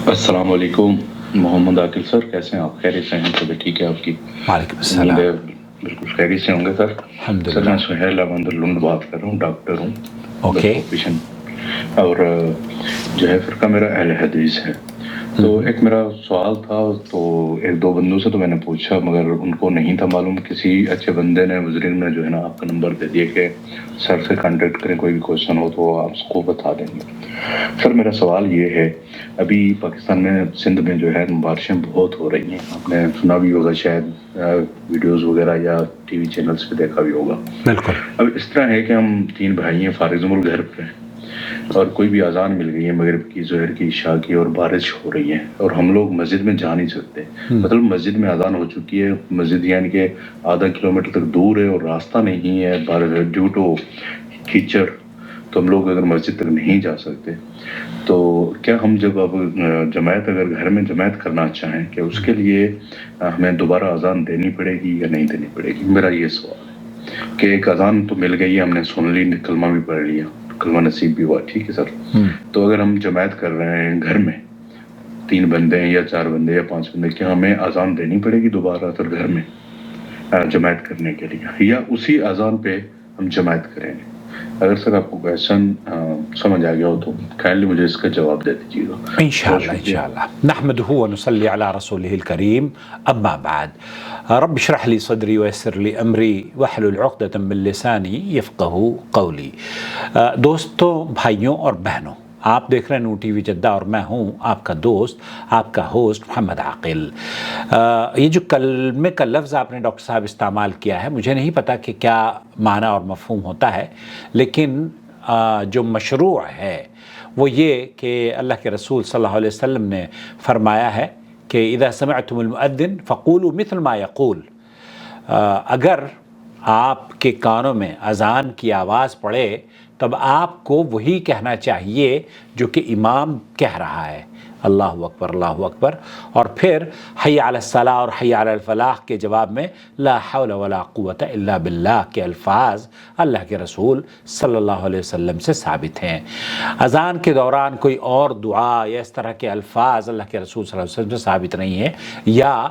السلام علیکم محمد عاقل سر، کیسے ہیں آپ؟ خیریت سے ہیں؟ طبیعت ٹھیک ہے آپ کی؟ وعلیکم السلام۔ بالکل خیریت سے ہوں گے سر۔ الحمدللہ۔ سر میں سہیل ابندر لنڈ بات کر رہا ہوں، ڈاکٹر ہوں اوکے۔ اور جو ہے فرقہ میرا اہل حدیث ہے۔ تو ایک میرا سوال تھا، تو ایک دو بندوں سے تو میں نے پوچھا مگر ان کو نہیں تھا معلوم۔ کسی اچھے بندے نے بزرگ نے جو ہے نا آپ کا نمبر دے دیا کہ سر سے کانٹیکٹ کریں، کوئی بھی کوشچن ہو تو آپ اس کو بتا دیں گے۔ سر میرا سوال یہ ہے، ابھی پاکستان میں سندھ میں جو ہے بارشیں بہت ہو رہی ہیں، آپ نے سنا بھی ہوگا شاید، ویڈیوز وغیرہ یا ٹی وی چینلز پہ دیکھا بھی ہوگا۔ بالکل۔ اب اس طرح ہے کہ ہم تین بھائی ہیں، فارغ العمر گھر پہ ہیں، اور کوئی بھی اذان مل گئی ہے مغرب کی، ظہر کی، عشاء کی، اور بارش ہو رہی ہے اور ہم لوگ مسجد میں جا نہیں سکتے۔ مطلب مسجد میں اذان ہو چکی ہے، مسجد یعنی کہ آدھا کلومیٹر تک دور ہے اور راستہ نہیں ہے ڈیو ٹو کیچڑ، تو ہم لوگ اگر مسجد تک نہیں جا سکتے تو کیا ہم جب اب جماعت اگر گھر میں جماعت کرنا چاہیں کہ اس کے لیے ہمیں دوبارہ اذان دینی پڑے گی یا نہیں دینی پڑے گی؟ میرا یہ سوال ہے کہ ایک اذان تو مل گئی ہے، ہم نے سن لی، کلمہ بھی پڑھ لیا، کلمہ نصیب بھی ہوا، ٹھیک ہے سر۔ تو اگر ہم جماعت کر رہے ہیں گھر میں، 3 بندے ہیں یا 4 بندے یا 5 بندے، کیا ہمیں اذان دینی پڑے گی دوبارہ سر گھر میں جماعت کرنے کے لیے، یا اسی اذان پہ ہم جماعت کریں گے؟ اگر سر آپ کو کویشچن سمجھ آ گیا ہو تو کائنڈلی مجھے اس کا جواب دے دیجیے گا۔ انشاءاللہ نحمده ونصلي على رسوله الكريم، اما بعد، رب اشرح لي صدري ويسر لي امری واحلل عقدة من لسانی یفقہوا قولی۔ دوستوں، بھائیوں اور بہنوں، آپ دیکھ رہے ہیں نو ٹی وی جدہ اور میں ہوں آپ کا دوست، آپ کا ہوسٹ محمد عاقل۔ یہ جو کلمے کا لفظ آپ نے ڈاکٹر صاحب استعمال کیا ہے، مجھے نہیں پتا کہ کیا معنی اور مفہوم ہوتا ہے، لیکن جو مشروع ہے وہ یہ کہ اللہ کے رسول صلی اللہ علیہ وسلم نے فرمایا ہے کہ اذا سمعتم المؤذن فقولوا مثل ما يقول۔ اگر آپ کے کانوں میں اذان کی آواز پڑے تب آپ کو وہی کہنا چاہیے جو کہ امام کہہ رہا ہے، اللہ اکبر اللہ اکبر، اور پھر حی علی الصلاۃ اور حی علی الفلاح کے جواب میں لا حول ولا قوت الا باللہ کے الفاظ اللہ کے رسول صلی اللہ علیہ وسلم سے ثابت ہیں۔ اذان کے دوران کوئی اور دعا یا اس طرح کے الفاظ اللہ کے رسول صلی اللہ علیہ وسلم سے ثابت نہیں ہے، یا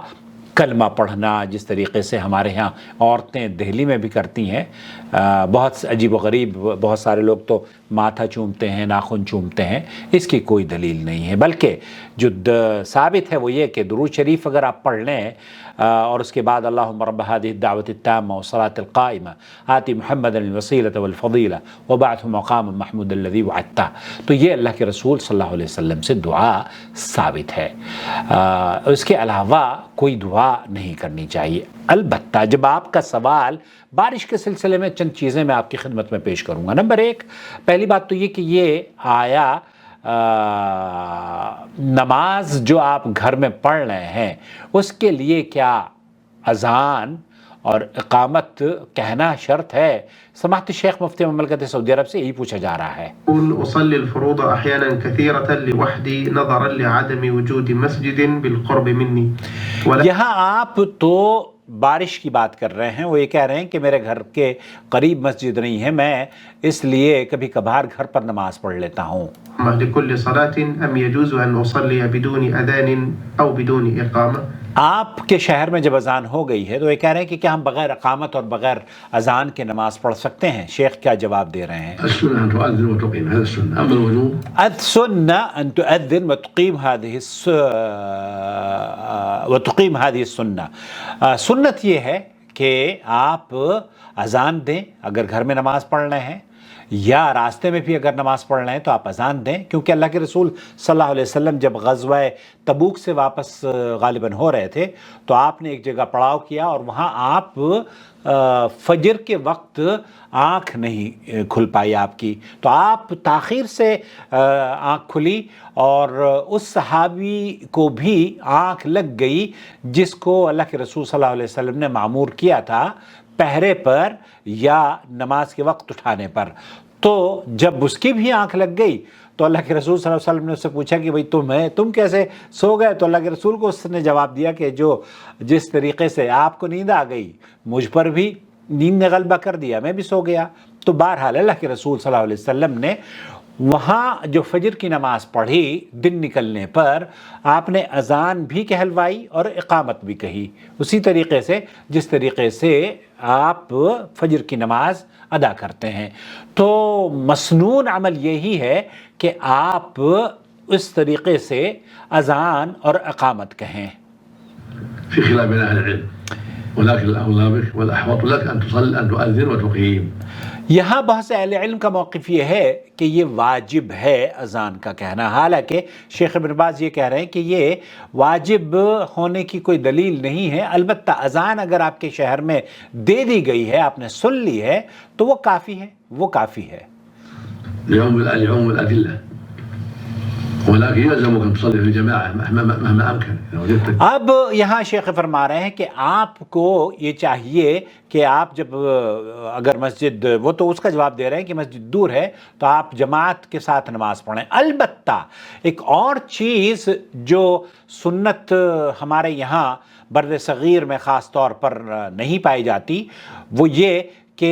کلمہ پڑھنا جس طریقے سے ہمارے ہاں عورتیں دہلی میں بھی کرتی ہیں، بہت عجیب و غریب، بہت سارے لوگ تو ماتھا چومتے ہیں، ناخن چومتے ہیں، اس کی کوئی دلیل نہیں ہے۔ بلکہ جو ثابت ہے وہ یہ کہ درود شریف اگر آپ پڑھ لیں اور اس کے بعد اللہم رب هذه الدعوة التامة والصلاة القائمة آتی محمد الوسیلة والفضیلہ وبعثه مقام محمود الذی وعدتہ، تو یہ اللہ کے رسول صلی اللہ علیہ وسلم سے دعا ثابت ہے۔ اس کے علاوہ کوئی دعا نہیں کرنی چاہیے۔ البتہ جب آپ کا سوال بارش کے سلسلے میں، چند چیزیں میں آپ کی خدمت میں پیش کروں گا۔ نمبر 1، پہلی بات تو یہ کہ یہ آیا نماز جو آپ گھر میں پڑھ رہے ہیں اس کے لیے کیا اذان اور اقامت کہنا شرط ہے؟ سماحت شیخ مفتی مملکت سعودی عرب سے یہی پوچھا جا رہا ہے۔ أصلي الفروض أحيانا كثيرة لوحدي نظرا لعدم وجود مسجد بالقرب مني۔ یہاں آپ تو بارش کی بات کر رہے ہیں، وہ یہ کہہ رہے ہیں کہ میرے گھر کے قریب مسجد نہیں ہے، میں اس لیے کبھی کبھار گھر پر نماز پڑھ لیتا ہوں۔ لكل صلاة أم يجوز أن أصلي بدون أذان أو بدون إقامة؟ آپ کے شہر میں جب اذان ہو گئی ہے تو یہ کہہ رہے ہیں کہ کیا ہم بغیر اقامت اور بغیر اذان کے نماز پڑھ سکتے ہیں؟ شیخ کیا جواب دے رہے ہیں؟ السنة أن تؤذن وتقيم، هذا السنة. أما الوضوء السنة أن تؤذن وتقيم هذه السنة۔ سنت یہ ہے کہ آپ اذان دیں اگر گھر میں نماز پڑھ رہے ہیں، یا راستے میں بھی اگر نماز پڑھ رہے ہیں تو آپ اذان دیں، کیونکہ اللہ کے رسول صلی اللہ علیہ وسلم جب غزوہ تبوک سے واپس غالباً ہو رہے تھے تو آپ نے ایک جگہ پڑاؤ کیا اور وہاں آپ فجر کے وقت آنکھ نہیں کھل پائی آپ کی، تو آپ تاخیر سے آنکھ کھلی، اور اس صحابی کو بھی آنکھ لگ گئی جس کو اللہ کے رسول صلی اللہ علیہ وسلم نے معمور کیا تھا پہرے پر یا نماز کے وقت اٹھانے پر۔ تو جب اس کی بھی آنکھ لگ گئی تو اللہ کے رسول صلی اللہ علیہ وسلم نے اس سے پوچھا کہ بھئی تم کیسے سو گئے؟ تو اللہ کے رسول کو اس نے جواب دیا کہ جس طریقے سے آپ کو نیند آ گئی مجھ پر بھی نیند نے غلبہ کر دیا، میں بھی سو گیا۔ تو بہرحال اللہ کے رسول صلی اللہ علیہ وسلم نے وہاں جو فجر کی نماز پڑھی دن نکلنے پر آپ نے اذان بھی کہلوائی اور اقامت بھی کہی، اسی طریقے سے جس طریقے سے آپ فجر کی نماز ادا کرتے ہیں۔ تو مسنون عمل یہی ہے کہ آپ اس طریقے سے اذان اور اقامت کہیں۔ في خلاف بين أهل العلم ولكن الأولى بك والأحوط لك أن تصلي أن تؤذن وتقيم۔ یہاں بہت سے اہل علم کا موقف یہ ہے کہ یہ واجب ہے اذان کا کہنا، حالانکہ شیخ ابن باز یہ کہہ رہے ہیں کہ یہ واجب ہونے کی کوئی دلیل نہیں ہے، البتہ اذان اگر آپ کے شہر میں دے دی گئی ہے، آپ نے سن لی ہے تو وہ کافی ہے، وہ کافی ہے۔ لعموم الأدلة ولكن يلزمك أن تصلي في الجماعة مهما أمكن إذا وجدت۔ اب یہاں شیخ فرما رہے ہیں کہ آپ کو یہ چاہیے کہ آپ جب اگر مسجد، وہ تو اس کا جواب دے رہے ہیں کہ مسجد دور ہے تو آپ جماعت کے ساتھ نماز پڑھیں۔ البتہ ایک اور چیز جو سنت ہمارے یہاں بر صغیر میں خاص طور پر نہیں پائی جاتی، وہ یہ کہ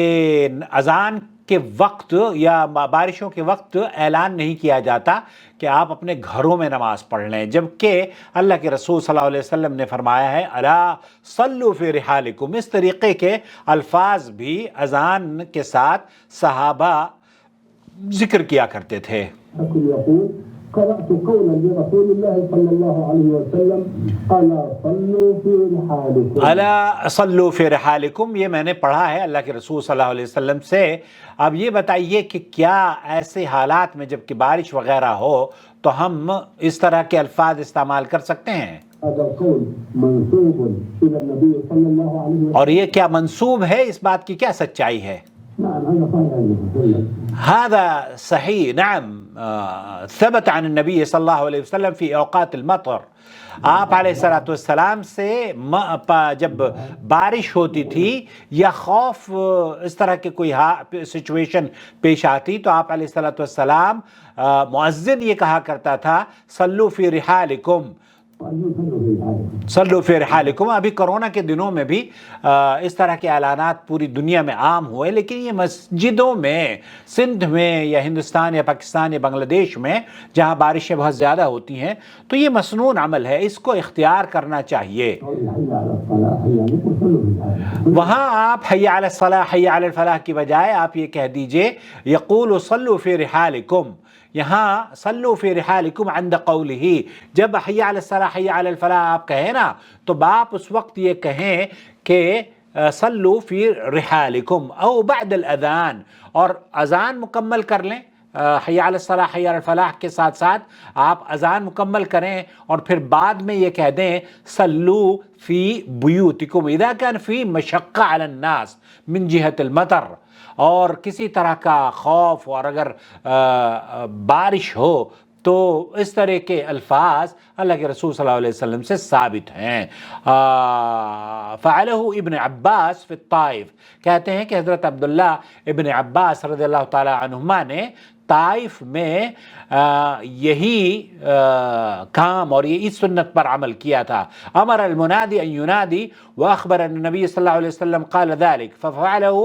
اذان کے وقت یا بارشوں کے وقت اعلان نہیں کیا جاتا کہ آپ اپنے گھروں میں نماز پڑھ لیں، جبکہ اللہ کے رسول صلی اللہ علیہ وسلم نے فرمایا ہے الا صلوا فی رحالکم۔ اس طریقے کے الفاظ بھی اذان کے ساتھ صحابہ ذکر کیا کرتے تھے۔ قرأت قولا لرسول الله صلى الله عليه وسلم ألا صلوا في رحالكم، الا صلوا فی رحالکم، یہ میں نے پڑھا ہے اللہ کے رسول صلی اللہ علیہ وسلم سے۔ اب یہ بتائیے کہ کیا ایسے حالات میں جب کہ بارش وغیرہ ہو تو ہم اس طرح کے الفاظ استعمال کر سکتے ہیں؟ هذا القول منسوب إلى النبي صلى الله عليه وسلم، اور یہ کیا منسوب ہے، اس بات کی کیا سچائی ہے؟ نعم هذا صحيح. هذا صحیح، نعم ثبت عن النبی صلی اللہ علیہ وسلم فی اوقات المطر۔ آپ علیہ السلام سے جب بارش ہوتی تھی یا خوف اس طرح کے کوئی سچویشن پیش آتی تو آپ علیہ السلام مؤذن یہ کہا کرتا تھا صلو فی رحالکم، صلو فی رحالکم۔ ابھی کرونا کے دنوں میں بھی اس طرح کے اعلانات پوری دنیا میں عام ہوئے، لیکن یہ مسجدوں میں سندھ میں یا ہندوستان یا پاکستان یا بنگلہ دیش میں جہاں بارشیں بہت زیادہ ہوتی ہیں تو یہ مسنون عمل ہے، اس کو اختیار کرنا چاہیے۔ وہاں آپ حی علی الصلاح حی علی الفلاح کی بجائے آپ یہ کہہ دیجئے یقول صلو فی رحالکم۔ یہاں صلو فی رحالکم عند قولہ، جب حی علی الصلاح حی علی الفلاح آپ کہیں نا تو آپ اس وقت یہ کہیں کہ صلو فی رحالکم او بعد الاذان، اور اذان مکمل کر لیں، حی علی الصلاح حی علی الفلاح کے ساتھ ساتھ آپ اذان مکمل کریں اور پھر بعد میں یہ کہہ دیں صلو فی بیوتکم اذا کان فی مشقہ علی الناس من جہت المطر، اور کسی طرح کا خوف اور اگر بارش ہو تو اس طرح کے الفاظ اللہ کے رسول صلی اللہ علیہ وسلم سے ثابت ہیں۔ فعلہ ابن عباس فی الطائف، کہتے ہیں کہ حضرت عبداللہ ابن عباس رضی اللہ تعالی عنہما نے طائف میں یہی کام اور یہ اس سنت پر عمل کیا تھا۔ امر المنادی ان ینادی واخبر ان النبی صلی اللہ علیہ وسلم قال ذلك ففعله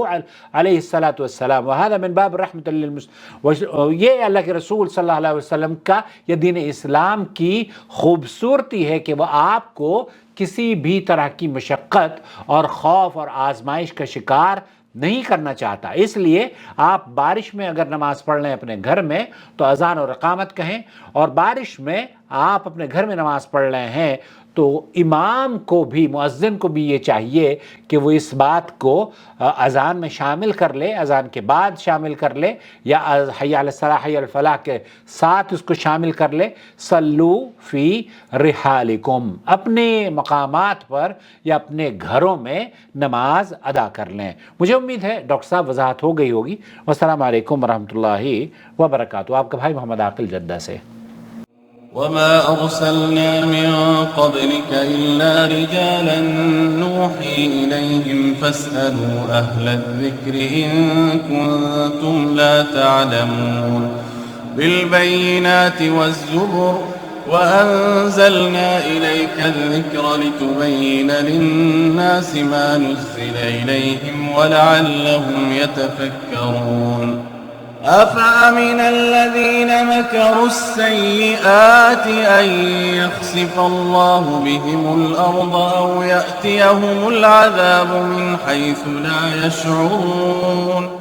علیہ الصلاۃ والسلام وهذا من باب رحمۃ للمسلمین۔ یہ اللہ کے رسول صلی اللہ علیہ وسلم کا یہ دین اسلام کی خوبصورتی ہے کہ وہ آپ کو کسی بھی طرح کی مشقت اور خوف اور آزمائش کا شکار نہیں کرنا چاہتا، اس لیے آپ بارش میں اگر نماز پڑھ لیں اپنے گھر میں تو اذان اور اقامت کہیں، اور بارش میں آپ اپنے گھر میں نماز پڑھ رہے ہیں تو امام کو بھی، مؤذن کو بھی یہ چاہیے کہ وہ اس بات کو اذان میں شامل کر لے، اذان کے بعد شامل کر لے، یا حی علی الصلاح حی علی الفلاح کے ساتھ اس کو شامل کر لے، صلو فی رحالکم، اپنے مقامات پر یا اپنے گھروں میں نماز ادا کر لیں۔ مجھے امید ہے ڈاکٹر صاحب وضاحت ہو گئی ہوگی۔ والسلام علیکم ورحمۃ اللہ وبرکاتہ۔ آپ کا بھائی محمد عاقل جدہ سے۔ وما أرسلنا من قبلك إلا رجالا نوحي إليهم فاسألوا أهل الذكر إن كنتم لا تعلمون بالبينات والزبر وأنزلنا إليك الذكر لتبين للناس ما نزل إليهم ولعلهم يتفكرون أفأمن الذين مكروا السيئات أن يخسف الله بهم الأرض أو يأتيهم العذاب من حيث لا يشعرون